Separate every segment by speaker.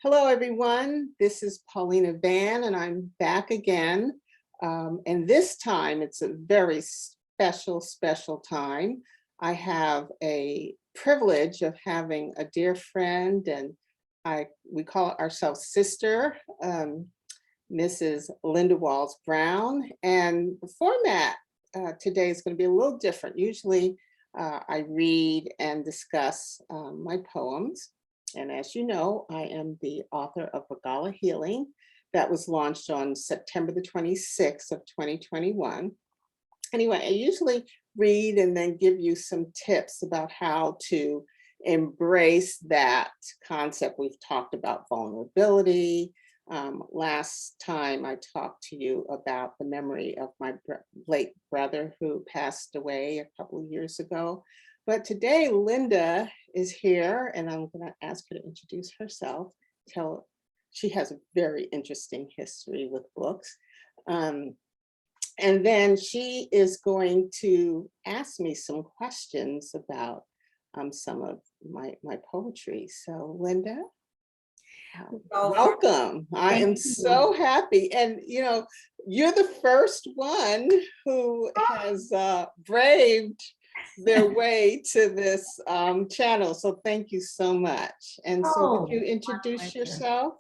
Speaker 1: Hello, everyone. This is Paulina Van, and I'm back again. And this time, it's a very special time. I have a privilege of having a dear friend, and we call ourselves sister, Mrs. Linda Walls Brown. And the format today is going to be a little different. Usually, I read and discuss my poems. And as you know, I am the author of Regala Healing that was launched on September the 26th of 2021. Anyway, I usually read and then give you some tips about how to embrace that concept. We've talked about vulnerability. Last time I talked to you about the memory of my late brother who passed away a couple of years ago. But today, Linda is here, and I'm going to ask her to introduce herself. She has a very interesting history with books. And then she is going to ask me some questions about some of my poetry. So, Linda, welcome. I am so happy. And, you're the first one who has braved their way to this channel. So thank you so much. And so would you introduce yourself?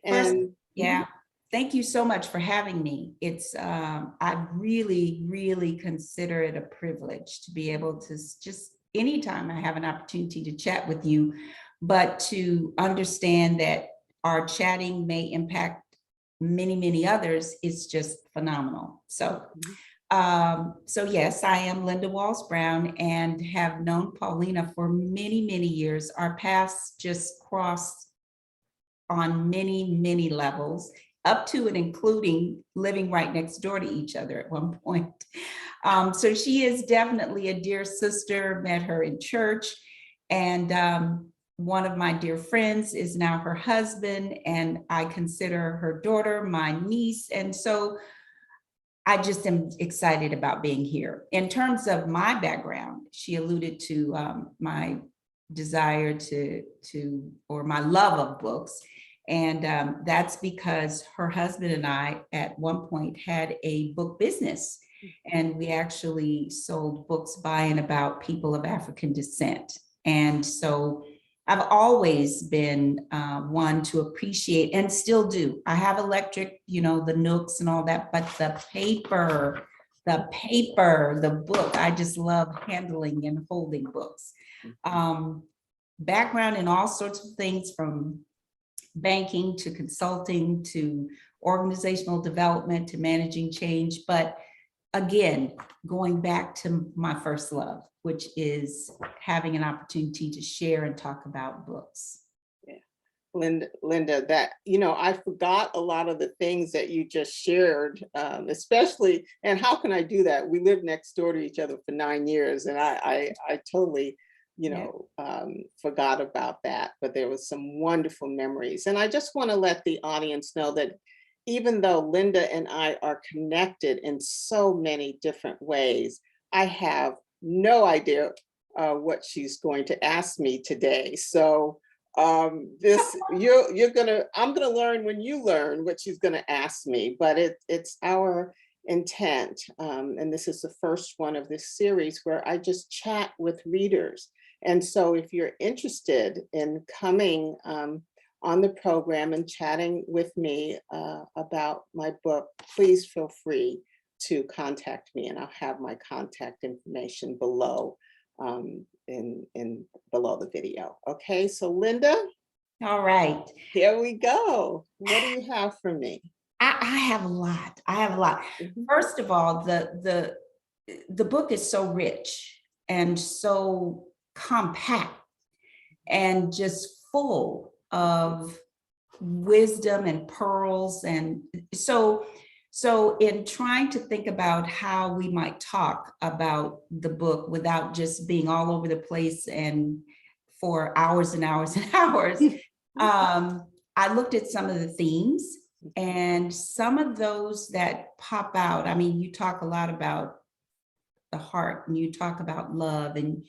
Speaker 2: First, yeah, thank you so much for having me. It's, I really consider it a privilege to be able to just anytime I have an opportunity to chat with you, but to understand that our chatting may impact many others is just phenomenal. So yes, I am Linda Walls Brown and have known Paulina for many years. Our paths just crossed on many levels, up to and including living right next door to each other at one point. So she is definitely a dear sister, met her in church, and one of my dear friends is now her husband, and I consider her daughter my niece. And so I just am excited about being here. In terms of my background, she alluded to my desire or my love of books. And that's because her husband and I at one point had a book business, and we actually sold books by and about people of African descent. And so I've always been one to appreciate, and still do. I have electric, the Nooks and all that, but the paper, the book, I just love handling and holding books. Background in all sorts of things, from banking to consulting to organizational development to managing change. But again, going back to my first love, which is having an opportunity to share and talk about books.
Speaker 1: Yeah, Linda, that, I forgot a lot of the things that you just shared, especially, and how can I do that? We lived next door to each other for 9 years, and I totally forgot about that, but there was some wonderful memories. And I just want to let the audience know that even though Linda and I are connected in so many different ways, I have no idea what she's going to ask me today. So I'm gonna learn when you learn what she's gonna ask me, but it's our intent. And this is the first one of this series where I just chat with readers. And so if you're interested in coming on the program and chatting with me about my book, please feel free to contact me, and I'll have my contact information below below the video. Okay, so Linda.
Speaker 2: All right.
Speaker 1: Here we go. What do you have for me?
Speaker 2: I have a lot. First of all, the book is so rich and so compact and just full of wisdom and pearls. And so in trying to think about how we might talk about the book without just being all over the place and for hours and hours and hours, I looked at some of the themes, and some of those that pop out. I mean, you talk a lot about the heart, and you talk about love, and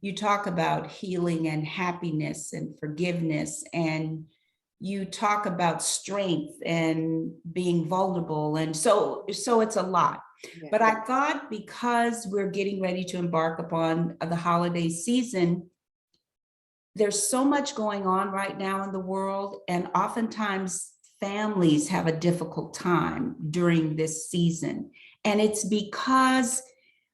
Speaker 2: you talk about healing and happiness and forgiveness, and you talk about strength and being vulnerable. And so it's a lot.
Speaker 1: Yeah.
Speaker 2: But I thought because we're getting ready to embark upon the holiday season, there's so much going on right now in the world, and oftentimes families have a difficult time during this season. And it's because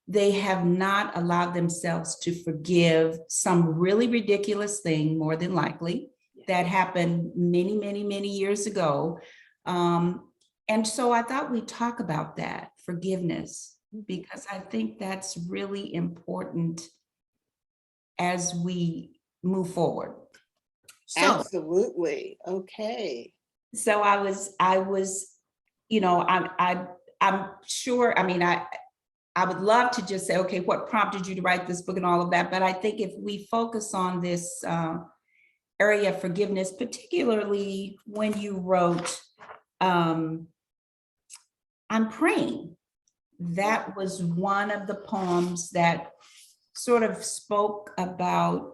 Speaker 2: they have not allowed themselves to forgive some really ridiculous thing, more than likely, that happened many, many, many years ago. And so I thought we'd talk about that, forgiveness, because I think that's really important as we move forward.
Speaker 1: Absolutely. Okay.
Speaker 2: So I was, you know, I'm sure, I mean, I would love to just say, okay, what prompted you to write this book and all of that. But I think if we focus on this area of forgiveness, particularly when you wrote, I'm praying, that was one of the poems that sort of spoke about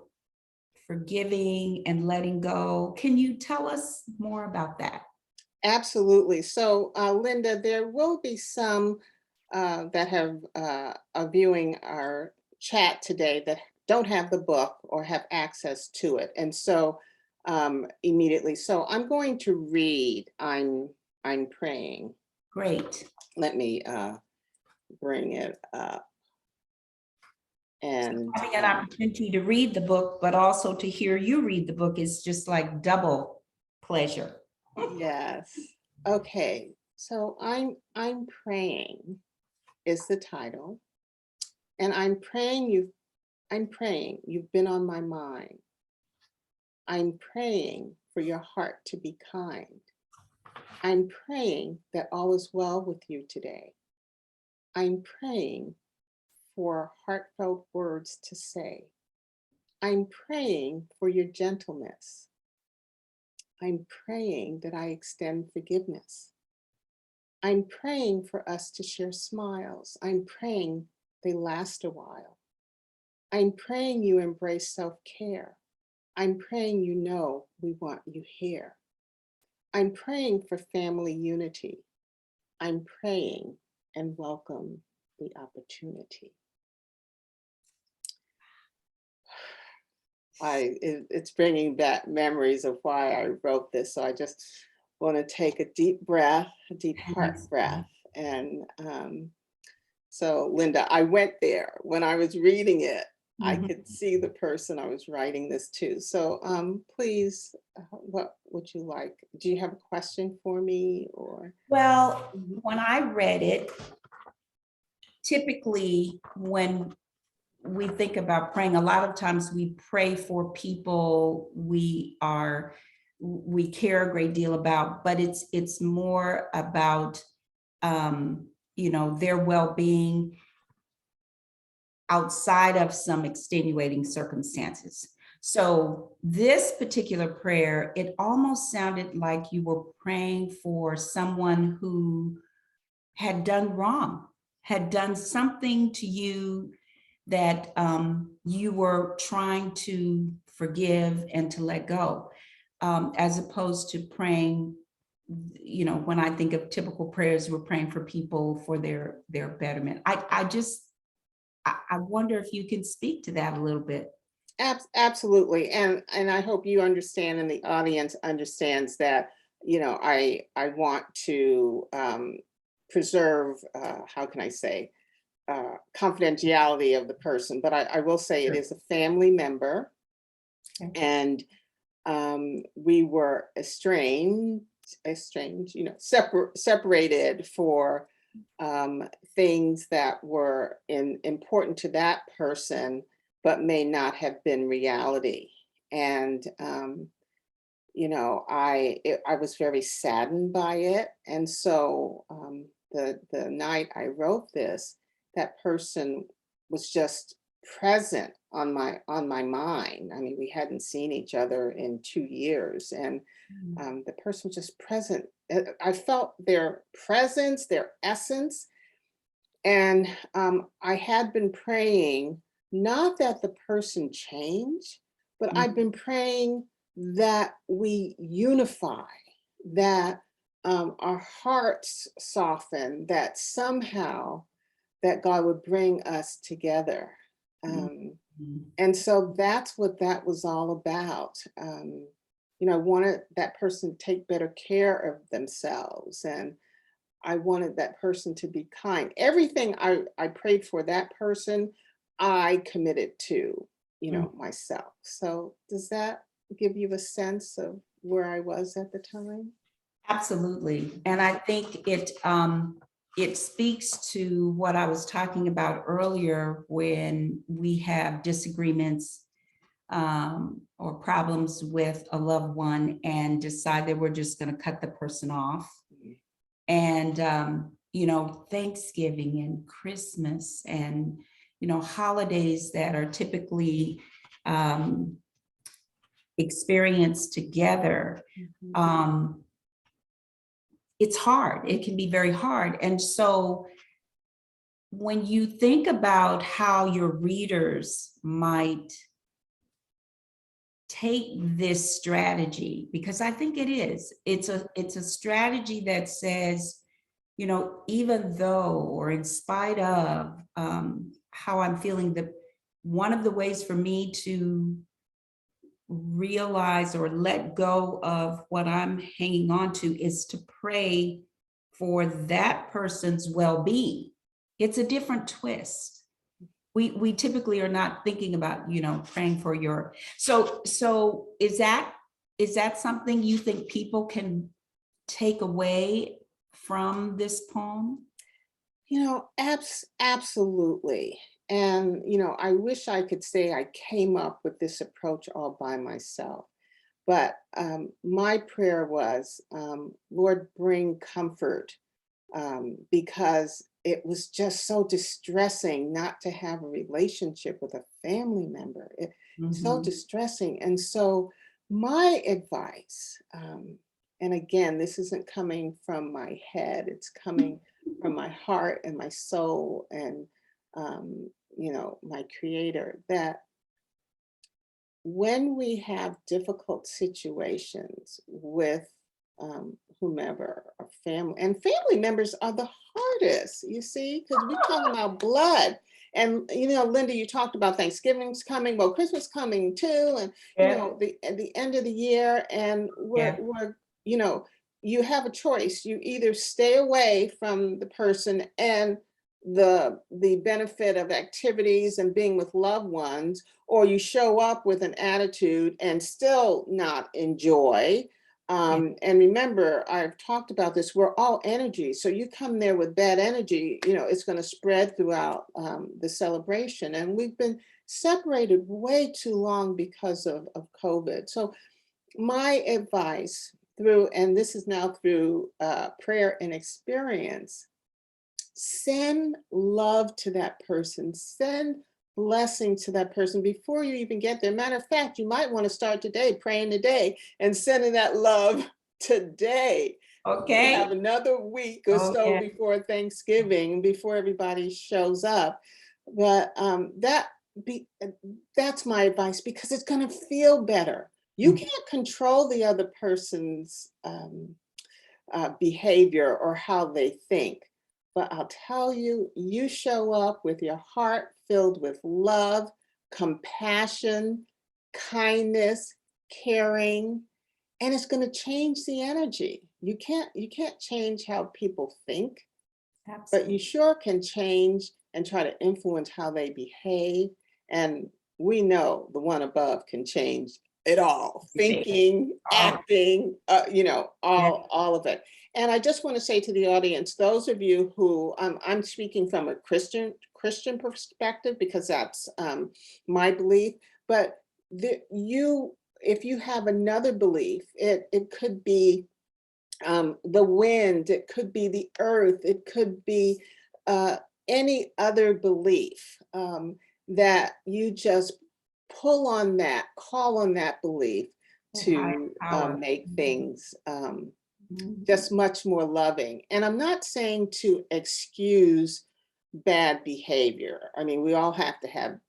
Speaker 2: forgiving and letting go. Can you tell us more about that?
Speaker 1: Absolutely. So, Linda, there will be some that have are viewing our chat today that don't have the book or have access to it, and so immediately. So I'm going to read. I'm praying.
Speaker 2: Great.
Speaker 1: Let me bring it up. And
Speaker 2: having an opportunity to read the book, but also to hear you read the book is just like double pleasure.
Speaker 1: yes. Okay. So I'm praying is the title. And I'm praying you've been on my mind. I'm praying for your heart to be kind. I'm praying that all is well with you today. I'm praying for heartfelt words to say. I'm praying for your gentleness. I'm praying that I extend forgiveness. I'm praying for us to share smiles. I'm praying they last a while. I'm praying you embrace self-care. I'm praying you know we want you here. I'm praying for family unity. I'm praying and welcome the opportunity. It's bringing back memories of why I wrote this. So I just want to take a deep breath, a deep heart breath. And so Linda, I went there when I was reading it. I could see the person I was writing this to. So please, what would you like? Do you have a question for me or?
Speaker 2: Well, when I read it, typically when we think about praying, a lot of times we pray for people we care a great deal about, but it's more about you know, their well-being outside of some extenuating circumstances. So this particular prayer, it almost sounded like you were praying for someone who had done wrong, had done something to you that you were trying to forgive and to let go, as opposed to praying, you know, when I think of typical prayers, we're praying for people for their betterment. I wonder if you can speak to that a little bit.
Speaker 1: Absolutely. And I hope you understand and the audience understands that, you know, I want to preserve, how can I say, confidentiality of the person, but I will say it is a family member. Okay. And we were estranged, you know, separated for things that were important to that person, but may not have been reality. And you know, I was very saddened by it, and so the night I wrote this, that person was just present on my mind. I mean, we hadn't seen each other in 2 years, and the person was just present. I felt their presence, their essence, and I had been praying, not that the person changed, but I've been praying that we unify, that our hearts soften, that somehow that God would bring us together. Um,
Speaker 2: Mhm.
Speaker 1: and so that's what that was all about. I wanted that person to take better care of themselves, and I wanted that person to be kind. Everything I prayed for that person, I committed to,
Speaker 2: Mm.
Speaker 1: myself. So does that give you a sense of where I was at the time?
Speaker 2: Absolutely. And I think it speaks to what I was talking about earlier when we have disagreements or problems with a loved one and decide that we're just going to cut the person off. And, Thanksgiving and Christmas and, holidays that are typically um, experienced together.
Speaker 1: Mhm.
Speaker 2: Um, it's hard. It can be very hard. And so when you think about how your readers might take this strategy, because I think it's a strategy that says, even though or in spite of how I'm feeling, the one of the ways for me to realize or let go of what I'm hanging on to is to pray for that person's well-being. It's a different twist. We typically are not thinking about, praying for your, so is that something you think people can take away from this poem?
Speaker 1: Absolutely. And, I wish I could say I came up with this approach all by myself. But my prayer was, Lord, bring comfort, because it was just so distressing not to have a relationship with a family member. So
Speaker 2: Mhm.
Speaker 1: distressing. And so, my advice, and again, this isn't coming from my head, it's coming from my heart and my soul and, my creator, that when we have difficult situations with whomever, or family, and family members are the hardest, you see, because we're talking about blood. And Linda, you talked about Thanksgiving's coming, well, Christmas coming too, and
Speaker 2: Yeah,
Speaker 1: at the end of the year, and
Speaker 2: yeah,
Speaker 1: you know, you have a choice. You either stay away from the person and the benefit of activities and being with loved ones, or you show up with an attitude and still not enjoy.
Speaker 2: yeah,
Speaker 1: And remember, I've talked about this, we're all energy. So you come there with bad energy, it's going to spread throughout the celebration. And we've been separated way too long because of COVID. So my advice through, and this is now through prayer and experience, send love to that person, send blessing to that person before you even get there. Matter of fact, you might want to start today, praying today and sending that love today. We have
Speaker 2: okay,
Speaker 1: another week or
Speaker 2: oh,
Speaker 1: so
Speaker 2: yeah,
Speaker 1: before Thanksgiving, before everybody shows up. But be, uh, that's my advice, because it's going to feel better. You
Speaker 2: mm,
Speaker 1: can't control the other person's behavior or how they think. But I'll tell you, you show up with your heart filled with love, compassion, kindness, caring, and it's going to change the energy. You can't change how people think, but you
Speaker 2: absolutely.
Speaker 1: sure can change and try to influence how they behave. And we know the one above can change it all, thinking,
Speaker 2: Oh,
Speaker 1: acting,
Speaker 2: yeah,
Speaker 1: all of it. And I just want to say to the audience, those of you who, I'm speaking from a Christian perspective, because that's my belief. But if you have another belief, it could be the wind, it could be the earth, it could be uh, any other belief, that you just pull on that, call on that belief
Speaker 2: oh, higher
Speaker 1: to
Speaker 2: power.
Speaker 1: make
Speaker 2: Mhm,
Speaker 1: things
Speaker 2: mhm.
Speaker 1: just much more loving. And I'm not saying to excuse bad behavior. I mean, we all have to have,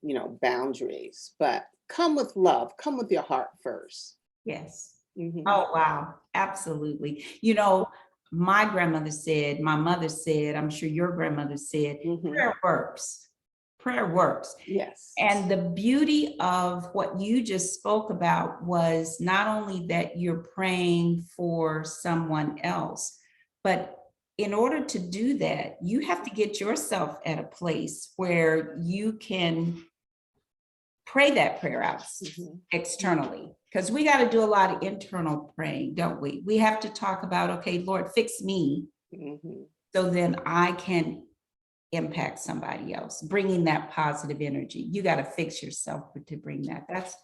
Speaker 1: boundaries, but come with love, come with your heart first.
Speaker 2: Yes.
Speaker 1: Mhm.
Speaker 2: Oh, wow. Absolutely. My grandmother said, my mother said, I'm sure your grandmother said,
Speaker 1: Mhm.
Speaker 2: prayer works. Prayer works.
Speaker 1: Yes.
Speaker 2: And the beauty of what you just spoke about was not only that you're praying for someone else, but in order to do that, you have to get yourself at a place where you can pray that prayer out
Speaker 1: Mhm.
Speaker 2: externally, because we got to do a lot of internal praying, don't we? We have to talk about, okay, Lord, fix me
Speaker 1: Mhm.
Speaker 2: so then I can impact somebody else, bringing that positive energy. You got to fix yourself to bring that. That's,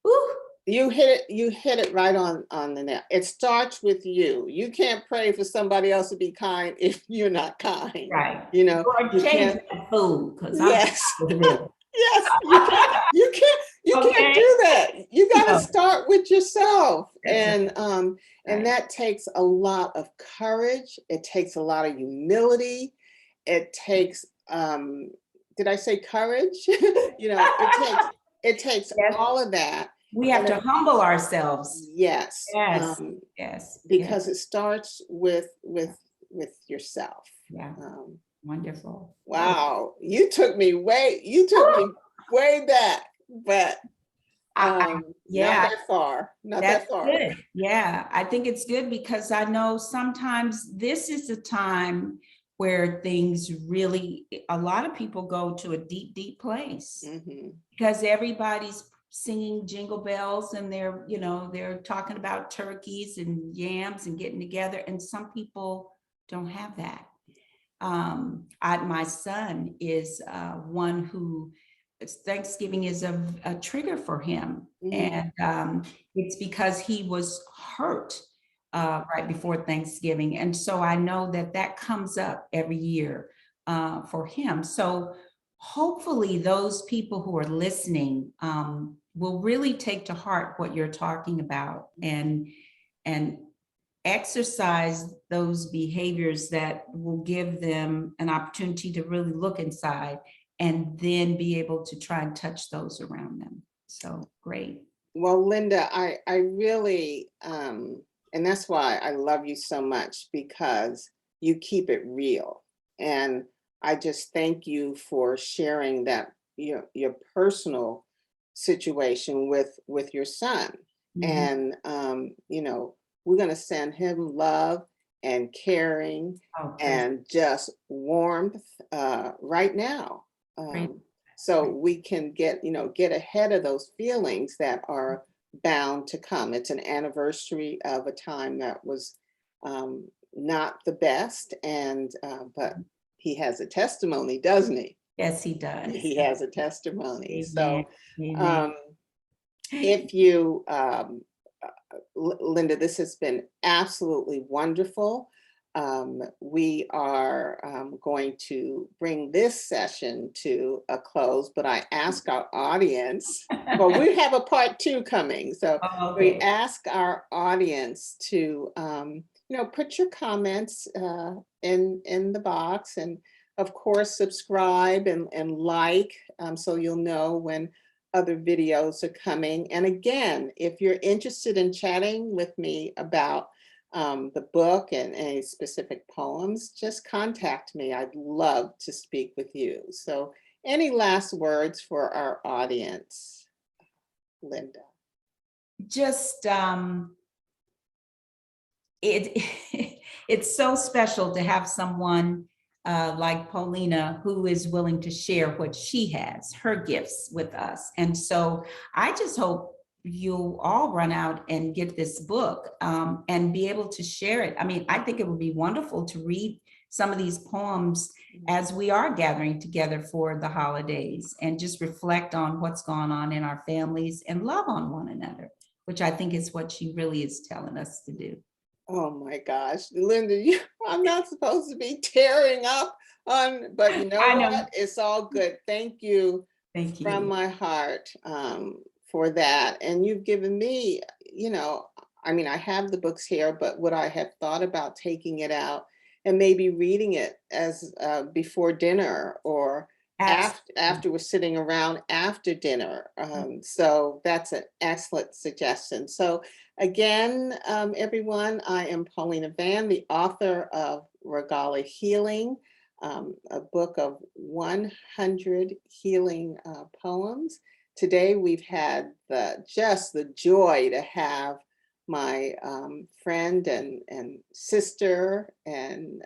Speaker 2: whew,
Speaker 1: You hit it right on the net. It starts with you. You can't pray for somebody else to be kind if you're not kind.
Speaker 2: right.
Speaker 1: You know,
Speaker 2: Lord,
Speaker 1: you
Speaker 2: change
Speaker 1: can't.
Speaker 2: that food because I'm
Speaker 1: Yes.
Speaker 2: tired of this.
Speaker 1: Yes, you can't
Speaker 2: Okay.
Speaker 1: do that. You got to
Speaker 2: No,
Speaker 1: start with yourself.
Speaker 2: that's
Speaker 1: And
Speaker 2: right.
Speaker 1: that takes a lot of courage. It takes a lot of humility. It takes did I say courage? It takes
Speaker 2: Yes,
Speaker 1: all of that.
Speaker 2: we have
Speaker 1: And
Speaker 2: to humble ourselves.
Speaker 1: yes,
Speaker 2: Yes, yes, yes.
Speaker 1: because it starts with yourself.
Speaker 2: Yeah,
Speaker 1: Um,
Speaker 2: wonderful. Oh,
Speaker 1: wow, you took me way back, but not
Speaker 2: yeah,
Speaker 1: that far, not
Speaker 2: that's
Speaker 1: that far.
Speaker 2: good. Yeah, I think it's good because I know sometimes this is the time where things really, a lot of people go to a deep, deep place
Speaker 1: Hmm.
Speaker 2: because everybody's singing jingle bells and they're talking about turkeys and yams and getting together. And some people don't have that. My son is one who Thanksgiving is a trigger for him.
Speaker 1: Hmm.
Speaker 2: And it's because he was hurt right before Thanksgiving. And so I know that that comes up every year for him. So hopefully those people who are listening will really take to heart what you're talking about and exercise those behaviors that will give them an opportunity to really look inside and then be able to try and touch those around them. So great.
Speaker 1: Well, Linda, I really, and that's why I love you so much because you keep it real. And I just thank you for sharing that your personal situation with your son.
Speaker 2: Mhm.
Speaker 1: And we're gonna send him love and caring
Speaker 2: Oh, praise,
Speaker 1: and just warmth right now.
Speaker 2: praise,
Speaker 1: Um, so
Speaker 2: praise.
Speaker 1: we can get ahead of those feelings that are bound to come. It's an anniversary of a time that was not the best, and but he has a testimony, doesn't he?
Speaker 2: Yes, he does.
Speaker 1: He has a testimony.
Speaker 2: Amen.
Speaker 1: So
Speaker 2: Amen.
Speaker 1: um, if you Linda, this has been absolutely wonderful. We are going to bring this session to a close, but I ask our audience, well, we have a part two coming. So we
Speaker 2: Okay.
Speaker 1: ask our audience to, put your comments in the box, and of course, subscribe and like, so you'll know when other videos are coming. And again, if you're interested in chatting with me about the book and any specific poems, just contact me. I'd love to speak with you. So any last words for our audience, Linda?
Speaker 2: Just it it's so special to have someone like Paulina who is willing to share what she has, her gifts with us. And so I just hope you'll all run out and get this book and be able to share it. I mean, I think it would be wonderful to read some of these poems as we are gathering together for the holidays and just reflect on what's going on in our families and love on one another, which I think is what she really is telling us to do.
Speaker 1: Oh my gosh, Linda, I'm not supposed to be tearing up but you know
Speaker 2: I know.
Speaker 1: what? It's all good. Thank you
Speaker 2: Thank
Speaker 1: from
Speaker 2: you.
Speaker 1: my heart for that. And you've given me, I mean, I have the books here, but would I have thought about taking it out and maybe reading it as before dinner or after we're sitting around after dinner. So that's an excellent suggestion. So again, everyone, I am Paulina Van, the author of Regala Healing, a book of 100 healing poems. Today we've had just the joy to have my friend and sister and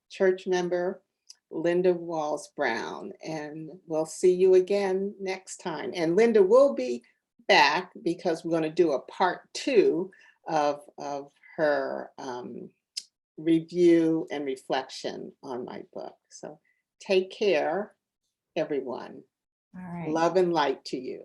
Speaker 1: church member, Linda Walls Brown, and we'll see you again next time. And Linda will be back because we're going to do a part 2 of her review and reflection on my book. So take care, everyone.
Speaker 2: All right.
Speaker 1: Love and light to you.